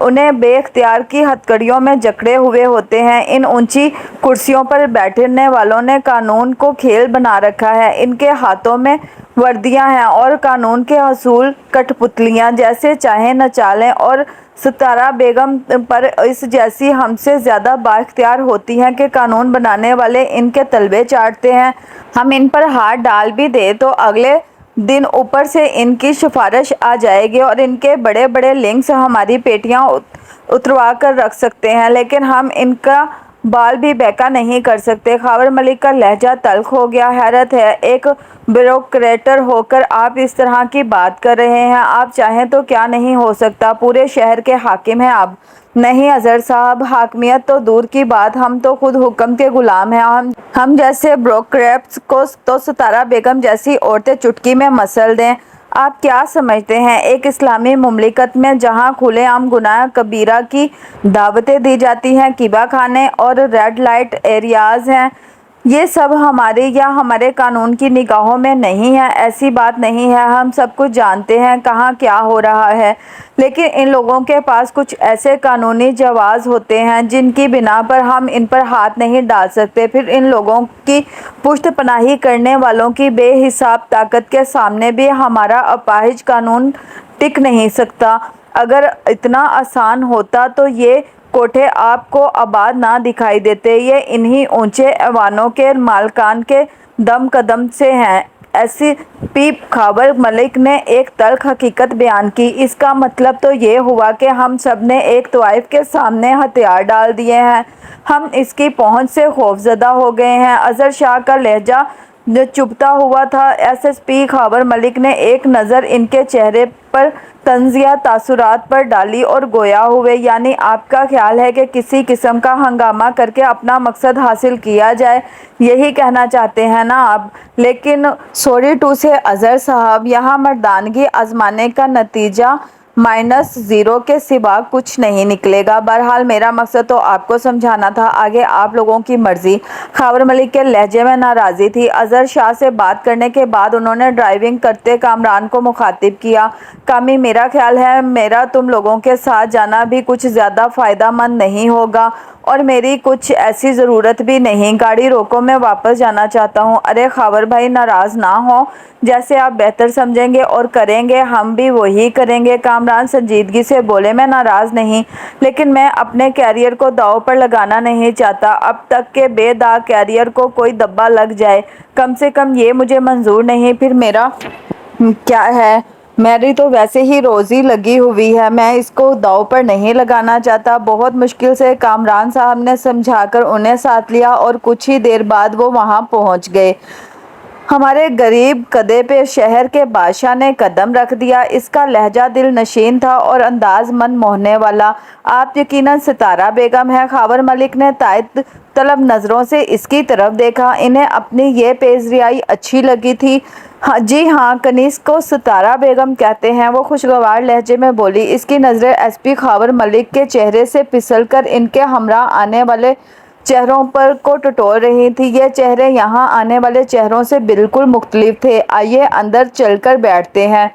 उन्हें बेख्तियार की हथकड़ियों में जकड़े हुए होते हैं। इन ऊंची कुर्सियों पर बैठने वालों ने कानून को खेल बना रखा है। इनके हाथों में वर्दियां हैं और कानून के असूल कठपुतलियां जैसे चाहें नचालें, और सितारा बेगम पर इस जैसी हमसे ज़्यादा बाइख्तियार होती हैं कि कानून बनाने वाले इनके तलबे चाटते हैं। हम इन पर हाथ डाल भी दे तो अगले दिन ऊपर से इनकी सिफारिश आ जाएगी और इनके बड़े बड़े लिंक्स हमारी पेटियां उतरवा कर रख सकते हैं, लेकिन हम इनका बाल भी बेका नहीं कर सकते। खबर मलिक का लहजा तल्ख हो गया। हैरत है, एक ब्यूरोक्रेटर होकर आप इस तरह की बात कर रहे हैं। आप चाहें तो क्या नहीं हो सकता? पूरे शहर के हाकिम हैं आप। नहीं अजहर साहब, हाकमियत तो दूर की बात, हम तो खुद हुक्म के गुलाम हैं। हम जैसे ब्यूरोक्रेट्स को तो सितारा बेगम जैसी औरतें चुटकी में मसल दें। आप क्या समझते हैं, एक इस्लामी मुमलिकत में जहां खुलेआम गुनाह कबीरा की दावतें दी जाती हैं, किबा खाने और रेड लाइट एरियाज़ हैं, ये सब हमारे या हमारे कानून की निगाहों में नहीं है? ऐसी बात नहीं है। हम सब कुछ जानते हैं कहाँ क्या हो रहा है, लेकिन इन लोगों के पास कुछ ऐसे कानूनी जवाज़ होते हैं जिनकी बिना पर हम इन पर हाथ नहीं डाल सकते। फिर इन लोगों की पुश्त पनाही करने वालों की बेहिसाब ताकत के सामने भी हमारा अपाहिज कानून टिक नहीं सकता। अगर इतना आसान होता तो ये कोठे आपको आबाद ना दिखाई देते। ये इन्हीं ऊंचे ऐवानों के मालकान के दम कदम से हैं। एसपी खबर मलिक ने एक तल्ख हकीकत बयान की। इसका मतलब तो ये हुआ कि हम सब ने एक तवाइफ के सामने हथियार डाल दिए हैं। हम इसकी पहुंच से खौफजदा हो गए हैं। अजहर शाह का लहजा जो चुभता हुआ था। एसएसपी खबर मलिक ने एक नज़र इनके चेहरे पर तंजिया तासुरात पर डाली और गोया हुए, यानी आपका ख्याल है कि किसी किस्म का हंगामा करके अपना मकसद हासिल किया जाए, यही कहना चाहते हैं ना आप? लेकिन सॉरी टू से अजहर साहब, यहाँ मर्दानगी आजमाने का नतीजा -0 के सिवा कुछ नहीं निकलेगा। बहरहाल मेरा मकसद तो आपको समझाना था, आगे आप लोगों की मर्जी। खबर मलिक के लहजे में नाराज़ी थी। अजहर शाह से बात करने के बाद उन्होंने ड्राइविंग करते कामरान को मुखातिब किया। कामी, मेरा ख्याल है मेरा तुम लोगों के साथ जाना भी कुछ ज़्यादा फ़ायदा मंद नहीं होगा, और मेरी कुछ ऐसी ज़रूरत भी नहीं। गाड़ी रोको, मैं वापस जाना चाहता हूँ। अरे खबर भाई, नाराज़ ना हो, जैसे आप बेहतर समझेंगे और करेंगे हम भी वही करेंगे। कामरान संजीदगी से बोले, मैं नाराज़ नहीं, लेकिन मैं अपने कैरियर को दांव पर लगाना नहीं चाहता। अब तक के बेदाग कैरियर को कोई दब्बा लग जाए, कम से कम ये मुझे मंजूर नहीं। फिर मेरा क्या है, मेरी तो वैसे ही रोज़ी लगी हुई है, मैं इसको दांव पर नहीं लगाना चाहता। बहुत मुश्किल से कामरान साहब ने समझाकर उन्हें साथ लिया और कुछ ही देर बाद वो वहाँ पहुँच गए। हमारे गरीब कदे पे शहर के बादशाह ने कदम रख दिया। इसका लहजा दिल नशीन था और अंदाज मन मोहने वाला। आप यकीनन सितारा बेगम हैं। खबर मलिक ने तायद तलब नज़रों से इसकी तरफ देखा। इन्हें अपनी ये पेशरियाई अच्छी लगी थी। हाँ जी हाँ, कनीस को सितारा बेगम कहते हैं, वो खुशगवार लहजे में बोली। इसकी नज़रें एसपी खबर मलिक के चेहरे से फिसल कर इनके हमरा आने वाले चेहरों पर को टटोल रही थी। ये चेहरे यहाँ आने वाले चेहरों से बिल्कुल मुख्तलिफ थे। आइए अंदर चलकर बैठते हैं।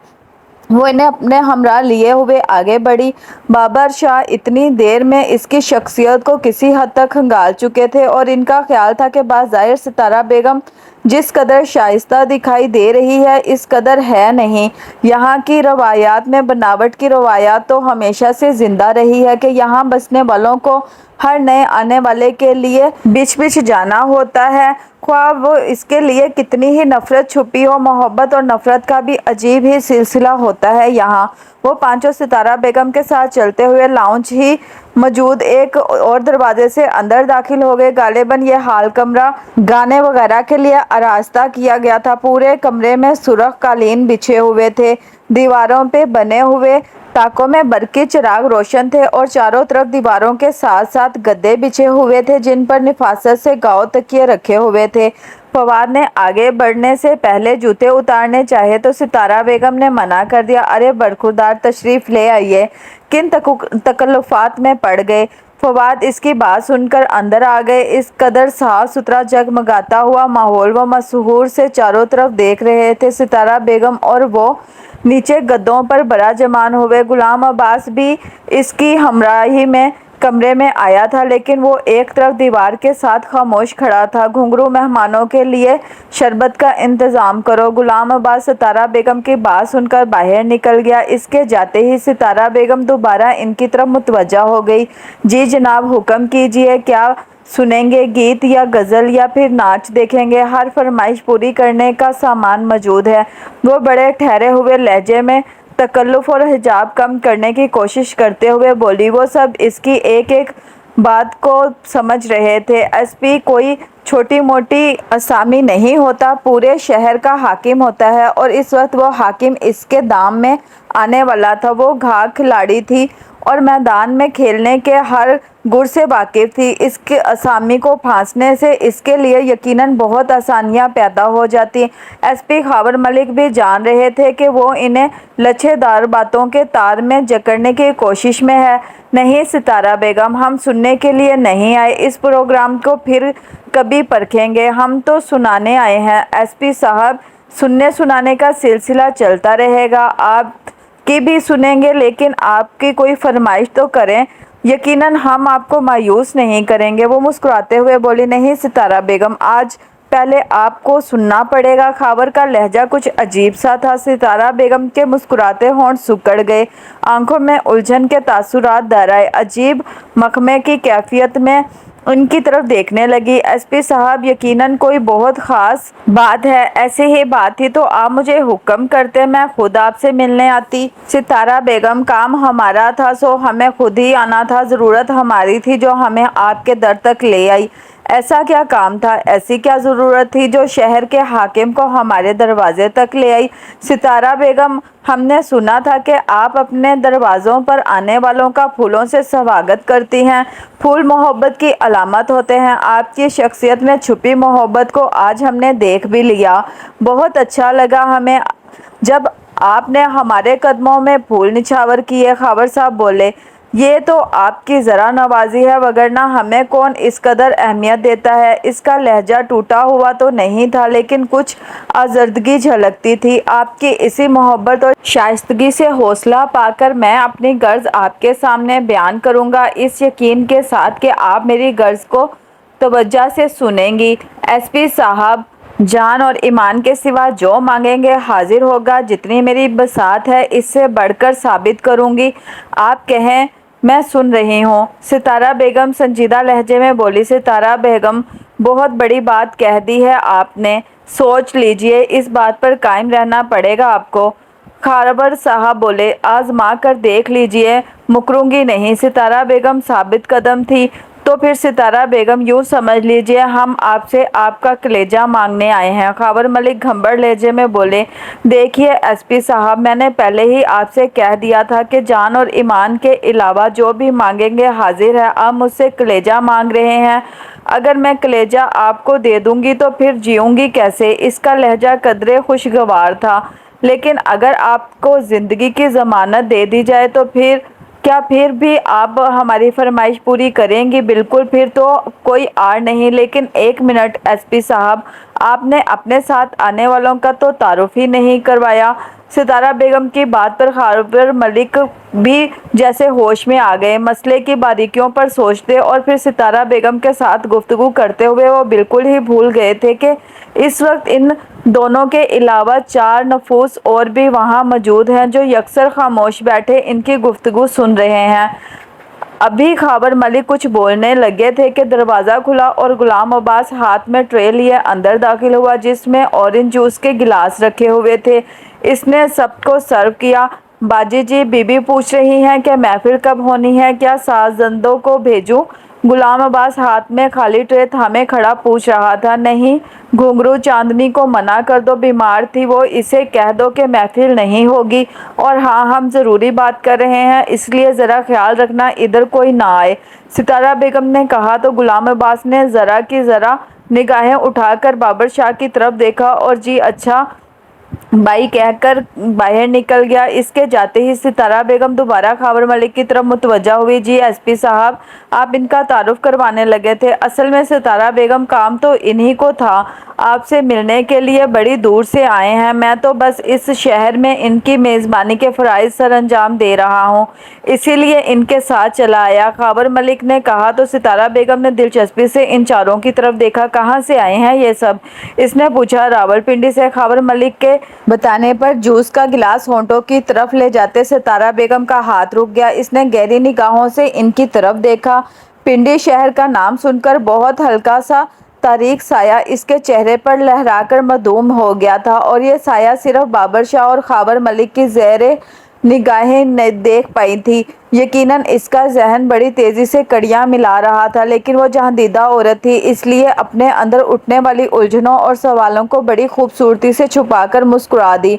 वो इन्हें अपने हमरा लिए हुए आगे बढ़ी। बाबर शाह इतनी देर में इसकी शख्सियत को किसी हद तक खंगाल चुके थे और इनका ख्याल था कि बाज़ाहिर सितारा बेगम जिस कदर शाइस्ता दिखाई दे रही है इस कदर है नहीं। यहाँ की रवायात में बनावट की रवायात तो हमेशा से ज़िंदा रही है कि यहाँ बसने वालों को हर नए आने वाले के लिए बिछ बिछ जाना होता है, ख्वाह वो इसके लिए कितनी ही नफ़रत छुपी हो। मोहब्बत और नफ़रत का भी अजीब ही सिलसिला होता है यहाँ। वो पांचों सितारा बेगम के साथ चलते हुए लाउंज ही मौजूद एक और दरवाजे से अंदर दाखिल हो गए। गालिबन ये हाल कमरा गाने वगैरह के लिए आरास्ता किया गया था। पूरे कमरे में सुर्ख कालीन बिछे हुए थे, दीवारों पे बने हुए ताकों में बरकी चिराग रोशन थे और चारों तरफ दीवारों के साथ साथ गद्दे बिछे हुए थे जिन पर निफासत से गाव तकिए रखे हुए थे। फवाद ने आगे बढ़ने से पहले जूते उतारने चाहे तो सितारा बेगम ने मना कर दिया। अरे बरखुरदार, तशरीफ़ ले आइए, किन तकल्लुफ़ात में पड़ गए। फवाद इसकी बात सुनकर अंदर आ गए। इस कदर साफ सुथरा जगमगाता हुआ माहौल वो मसहूर से चारों तरफ देख रहे थे। सितारा बेगम और वो नीचे गद्दों पर बड़ा जमान हुए। गुलाम अब्बास भी इसकी हमराही में कमरे में आया था, लेकिन वो एक तरफ दीवार के साथ खामोश खड़ा था। घुंघरू मेहमानों के लिए शरबत का इंतज़ाम करो। गुलाम अब्बास सितारा बेगम की बात सुनकर बाहर निकल गया। इसके जाते ही सितारा बेगम दोबारा इनकी तरफ मुतवज्जा हो गई। जी जनाब, हुक्म कीजिए, क्या सुनेंगे? गीत या गज़ल या फिर नाच देखेंगे? हर फरमाइश पूरी करने का सामान मौजूद है। वो बड़े ठहरे हुए लहजे में तकल्लुफ़ और हिजाब कम करने की कोशिश करते हुए बोली। वो सब इसकी एक एक बात को समझ रहे थे। एसपी कोई छोटी मोटी असामी नहीं होता, पूरे शहर का हाकिम होता है और इस वक्त वो हाकिम इसके दाम में आने वाला था। वो घाक खिलाड़ी थी और मैदान में खेलने के हर गुर से वाकिफ़ थी। इसके असामी को फांसने से इसके लिए यकीनन बहुत आसानियां पैदा हो जाती। एसपी खावर मलिक भी जान रहे थे कि वो इन्हें लच्छेदार बातों के तार में जकड़ने की कोशिश में है। नहीं सितारा बेगम, हम सुनने के लिए नहीं आए, इस प्रोग्राम को फिर कभी परखेंगे, हम तो सुनाने आए हैं। एसपी साहब, सुनने सुनाने का सिलसिला चलता रहेगा, आप की भी सुनेंगे, लेकिन आपकी कोई फरमाइश तो करें, यकीनन हम आपको मायूस नहीं करेंगे। वो मुस्कुराते हुए बोली। नहीं सितारा बेगम, आज पहले आपको सुनना पड़ेगा। खावर का लहजा कुछ अजीब सा था। सितारा बेगम के मुस्कुराते होंठ सिकुड़ गए, आंखों में उलझन के तासुरात दर आए। अजीब मखमे की कैफियत में उनकी तरफ देखने लगी। एसपी साहब, यकीनन कोई बहुत ख़ास बात है। ऐसी ही बात थी तो आप मुझे हुक्म करते, मैं खुद आपसे मिलने आती। सितारा बेगम, काम हमारा था सो हमें खुद ही आना था। ज़रूरत हमारी थी जो हमें आपके दर तक ले आई। ऐसा क्या काम था, ऐसी क्या ज़रूरत थी जो शहर के हाकिम को हमारे दरवाजे तक ले आई? सितारा बेगम, हमने सुना था कि आप अपने दरवाज़ों पर आने वालों का फूलों से स्वागत करती हैं। फूल मोहब्बत की अलामत होते हैं। आपकी शख्सियत में छुपी मोहब्बत को आज हमने देख भी लिया। बहुत अच्छा लगा हमें जब आपने हमारे कदमों में फूल निछावर किए। खावर साहब बोले, ये तो आपकी ज़रा नवाजी है, वगरना हमें कौन इस कदर अहमियत देता है। इसका लहजा टूटा हुआ तो नहीं था, लेकिन कुछ आज़र्दगी झलकती थी। आपकी इसी मोहब्बत और शाइस्तगी से हौसला पाकर मैं अपनी गर्ज आपके सामने बयान करूँगा, इस यकीन के साथ कि आप मेरी गर्ज को तवज्जो से सुनेंगी। एसपी साहब, जान और ईमान के सिवा जो मांगेंगे हाजिर होगा। जितनी मेरी बसात है इससे बढ़कर साबित करूँगी। आप कहें, मैं सुन रही हूँ। सितारा बेगम संजीदा लहजे में बोली। सितारा बेगम, बहुत बड़ी बात कह दी है आपने, सोच लीजिए, इस बात पर कायम रहना पड़ेगा आपको। खावर साहब बोले, आजमा कर देख लीजिए, मुकरूंगी नहीं। सितारा बेगम साबित कदम थी। तो फिर सितारा बेगम, यूँ समझ लीजिए हम आपसे आपका कलेजा मांगने आए हैं। खावर मलिक घंबड़ लहजे में बोले, देखिए एसपी साहब, मैंने पहले ही आपसे कह दिया था कि जान और ईमान के अलावा जो भी मांगेंगे हाजिर है। आप मुझसे कलेजा मांग रहे हैं। अगर मैं कलेजा आपको दे दूंगी तो फिर जीऊँगी कैसे? इसका लहजा कदरे खुशगवार था। लेकिन अगर आपको ज़िंदगी की ज़मानत दे दी जाए तो क्या फिर भी आप हमारी फरमाइश पूरी करेंगी? बिल्कुल, फिर तो कोई आड़ नहीं। लेकिन एक मिनट एसपी साहब, आपने अपने साथ आने वालों का तो तारुफ ही नहीं करवाया। सितारा बेगम की बात पर खाबर मलिक भी जैसे होश में आ गए। मसले की बारीकियों पर सोचते और फिर सितारा बेगम के साथ गुफ्तगू करते हुए वो बिल्कुल ही भूल गए थे कि इस वक्त इन दोनों के अलावा 4 नफूस और भी वहाँ मौजूद हैं जो यकसर खामोश बैठे इनकी गुफ्तगू सुन रहे हैं। अभी खाबर मलिक कुछ बोलने लगे थे कि दरवाज़ा खुला और गुलाम अब्बास हाथ में ट्रे लिए अंदर दाखिल हुआ जिसमें ऑरेंज जूस के गिलास रखे हुए थे। इसने सबको सर्व किया। बाजी जी, बीबी पूछ रही हैं कि महफिल कब होनी है, क्या साजंदों को भेजूं? गुलाम अब्बास हाथ में खाली ट्रे थामे खड़ा पूछ रहा था। नहीं, घुंघरू चांदनी को मना कर दो, बीमार थी वो, इसे कह दो कि महफिल नहीं होगी। और हाँ, हम ज़रूरी बात कर रहे हैं, इसलिए ज़रा ख्याल रखना इधर कोई ना आए। सितारा बेगम ने कहा तो गुलाम अब्बास ने ज़रा की ज़रा निगाहें उठाकर बाबर शाह की तरफ देखा और जी अच्छा बाई कहकर बाहर निकल गया। इसके जाते ही सितारा बेगम दोबारा खाबर मलिक की तरफ मुतवज्जा हुई। जी एसपी साहब, आप इनका तारुफ करवाने लगे थे। असल में सितारा बेगम, काम तो इन्हीं को था, आपसे मिलने के लिए बड़ी दूर से आए हैं। मैं तो बस इस शहर में इनकी मेज़बानी के फ़राइज़ सर अंजाम दे रहा हूँ, इसीलिए इनके साथ चला आया। खाबर मलिक ने कहा तो सितारा बेगम ने दिलचस्पी से इन चारों की तरफ देखा। कहाँ से आए हैं ये सब? इसने पूछा। रावलपिंडी से। खाबर मलिक के बताने पर जूस का गिलास होंठों की तरफ ले जाते सितारा बेगम का हाथ रुक गया। इसने गहरी निगाहों से इनकी तरफ देखा। पिंडी शहर का नाम सुनकर बहुत हल्का सा तारीक साया इसके चेहरे पर लहराकर मदूम हो गया था और ये साया सिर्फ बाबर शाह और खाबर मलिक की ज़ेरे निगाहें देख पाई थी। यकीनन इसका जहन बड़ी तेज़ी से कड़ियाँ मिला रहा था, लेकिन वो जहांदीदा औरत थी, इसलिए अपने अंदर उठने वाली उलझनों और सवालों को बड़ी खूबसूरती से छुपाकर मुस्कुरा दी।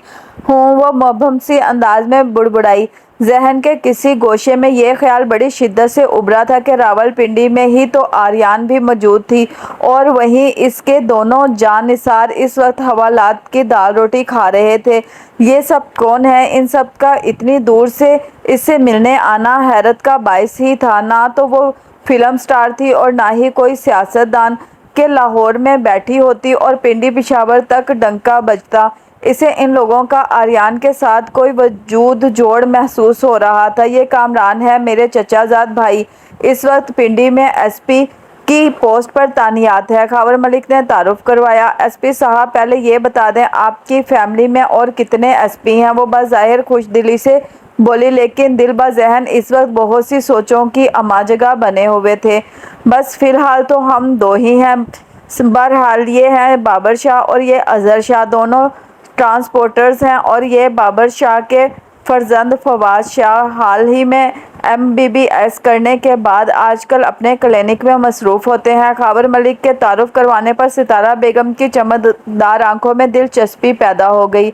हूँ, वो मबहम सी अंदाज में बुड़बुड़ाई। जहन के किसी गोशे में ये ख्याल बड़ी शिद्दत से उभरा था कि रावलपिंडी में ही तो आर्यान भी मौजूद थी और वहीं इसके दोनों जानिसार इस वक्त हवालात की दाल रोटी खा रहे थे। ये सब कौन है? इन सब का इतनी दूर से इससे मिलने आना हैरत का बायस ही था। ना तो वो फिल्म स्टार थी और ना ही कोई सियासतदान के लाहौर में बैठी होती और पिंडी पिशावर तक डंका बजता। इसे इन लोगों का आर्यान के साथ कोई वजूद जोड़ महसूस हो रहा था। ये कामरान है मेरे चचाजाद भाई, इस वक्त पिंडी में एसपी की पोस्ट पर तानियात है। खाबर मलिक ने तारुफ करवाया। एसपी साहब, पहले ये बता दें आपकी फैमिली में और कितने एसपी हैं? वो बज़ाहिर खुशदिली से बोली, लेकिन दिल ब ज़हन इस वक्त बहुत सी सोचों की अमाजगा बने हुए थे। बस फ़िलहाल तो हम 2 ही हैं। बहरहाल ये हैं बाबर शाह और ये अज़हर शाह, दोनों ट्रांसपोर्टर्स हैं और ये बाबर शाह के फर्जंद फवाद शाह हाल ही में MBBS करने के बाद आजकल अपने क्लिनिक में मसरूफ़ होते हैं। खाबर मलिक के तारुफ करवाने पर सितारा बेगम की चमकदार आंखों में दिलचस्पी पैदा हो गई।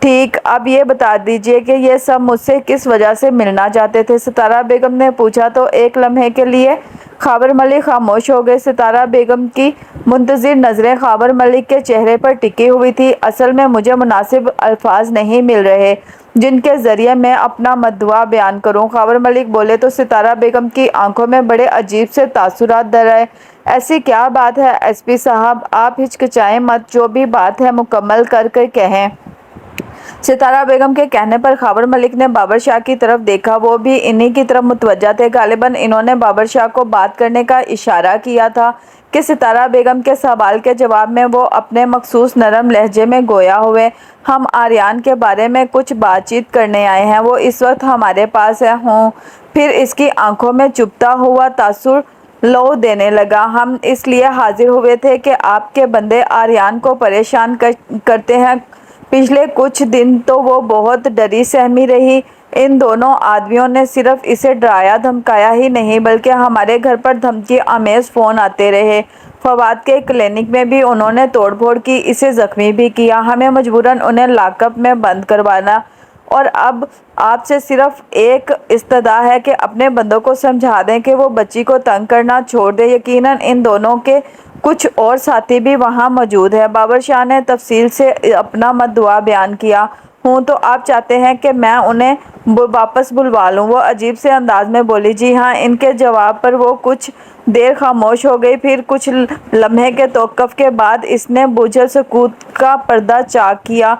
ठीक, अब ये बता दीजिए कि ये सब मुझसे किस वजह से मिलना चाहते थे? सितारा बेगम ने पूछा तो एक लम्हे के लिए खाबर मलिक खामोश हो गए। सितारा बेगम की मुंतज़िर नज़रें खाबर मलिक के चेहरे पर टिकी हुई थी। असल में मुझे मुनासिब अल्फाज नहीं मिल रहे जिनके ज़रिए मैं अपना मदवा बयान करूं। खाबर मलिक बोले तो सितारा बेगम की आंखों में बड़े अजीब से तासुरात दर आए। ऐसी क्या बात है एसपी साहब? आप हिचकिचाएं मत, जो भी बात है मुकम्मल करके कहें। सितारा बेगम के कहने पर खाबर मलिक ने बाबर शाह की तरफ देखा। वो भी इन्हीं की तरफ मुतवज्जा थे। गालिबन इन्होंने बाबर शाह को बात करने का इशारा किया था कि सितारा बेगम के सवाल के जवाब में वो अपने मखसूस नरम लहजे में गोया हुए, हम आर्यान के बारे में कुछ बातचीत करने आए हैं, वो इस वक्त हमारे पास है। हूँ, फिर इसकी आंखों में चुभता हुआ तासुर लो देने लगा। हम इसलिए हाजिर हुए थे कि आपके बंदे आर्यान को परेशान करते हैं। पिछले कुछ दिन तो वो बहुत डरी सहमी रही। इन दोनों आदमियों ने सिर्फ इसे डराया धमकाया ही नहीं, बल्कि हमारे घर पर धमकी आमेज फ़ोन आते रहे। फवाद के क्लिनिक में भी उन्होंने तोड़फोड़ की, इसे ज़ख्मी भी किया। हमें मजबूरन उन्हें लॉकअप में बंद करवाना और अब आपसे सिर्फ एक इस्तदा है कि अपने बंदों को समझा दें कि वो बच्ची को तंग करना छोड़ दे। यकीनन इन दोनों के कुछ और साथी भी वहाँ मौजूद है। बाबर शाह ने तफसील से अपना मदवा बयान किया। हूँ, तो आप चाहते हैं कि मैं उन्हें वापस बुलवा लूँ? वो अजीब से अंदाज में बोली। जी हाँ। इनके जवाब पर वो कुछ देर खामोश हो गई। फिर कुछ लम्हे के तौक़ुफ़ के बाद इसने बुझल सुकूत का पर्दा चाक किया।